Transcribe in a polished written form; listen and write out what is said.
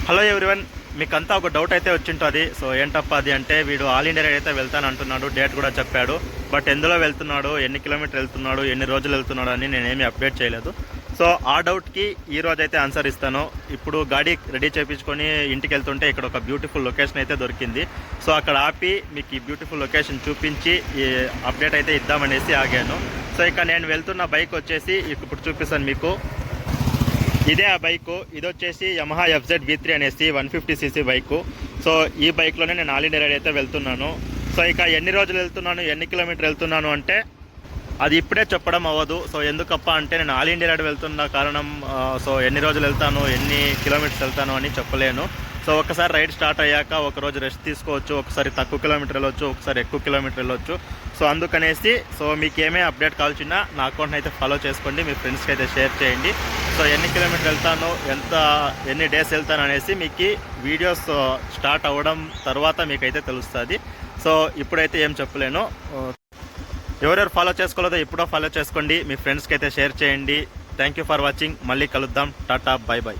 Hello everyone, మీకంతా ఒక doubt అయితే వచ్చింటుంది. సో ఏంటప్ప అది అంటే, వీడు ఆల్ ఇండియా రైడ్ అయితే వెళ్తాను అంటున్నాడు, డేట్ కూడా చెప్పాడు. బట్ ఎందులో వెళ్తున్నాడు, ఎన్ని కిలోమీటర్లు వెళ్తున్నాడు, ఎన్ని రోజులు వెళ్తున్నాడు అని నేనేమి అప్డేట్ చేయలేదు. సో ఆ డౌట్కి ఈ రోజు అయితే ఆన్సర్ ఇస్తాను. ఇప్పుడు గాడి రెడీ చేయించుకొని ఇంటికి వెళ్తుంటే ఇక్కడ ఒక బ్యూటిఫుల్ లొకేషన్ అయితే దొరికింది. సో అక్కడ ఆపి మీకు ఈ బ్యూటిఫుల్ లొకేషన్ చూపించి ఈ అప్డేట్ అయితే ఇద్దామనేసి ఆగాను. సో ఇక నేను వెళ్తున్న బైక్ వచ్చేసి ఇప్పుడు చూపిస్తాను మీకు. ఇదే ఆ బైకు. ఇది వచ్చేసి యమహా FZ V3 అనేసి 150cc బైకు. సో ఈ బైక్లోనే నేను ఆల్ ఇండియా రైడ్ అయితే వెళ్తున్నాను. సో ఇక ఎన్ని రోజులు వెళ్తున్నాను, ఎన్ని కిలోమీటర్లు వెళ్తున్నాను అంటే అది ఇప్పుడే చెప్పడం అవ్వదు. సో ఎందుకప్ప అంటే నేను ఆల్ ఇండియా రైడ్ వెళ్తున్న కారణం, సో ఎన్ని రోజులు వెళ్తాను, ఎన్ని కిలోమీటర్స్ వెళ్తాను అని చెప్పలేను. సో ఒకసారి రైడ్ స్టార్ట్ అయ్యాక ఒకరోజు రెస్ట్ తీసుకోవచ్చు, ఒకసారి తక్కువ కిలోమీటర్ వెళ్ళొచ్చు, ఒకసారి ఎక్కువ కిలోమీటర్ వెళ్ళొచ్చు. సో అందుకనేసి మీకు ఏమే అప్డేట్ కావాల్సినా నా అకౌంట్ని అయితే ఫాలో చేసుకోండి, మీ ఫ్రెండ్స్కి అయితే షేర్ చేయండి. సో ఎన్ని కిలోమీటర్లు వెళ్తాను, ఎన్ని డేస్ వెళ్తాను అనేసి మీకు వీడియోస్ స్టార్ట్ అవ్వడం తర్వాత మీకైతే తెలుస్తుంది. సో ఇప్పుడైతే ఏం చెప్పలేను. ఎవరెవరు ఫాలో చేసుకోలేదో ఇప్పుడో ఫాలో చేసుకోండి, మీ ఫ్రెండ్స్కి అయితే షేర్ చేయండి. Thank you for watching. మళ్ళీ కలుద్దాం. Tata, by by.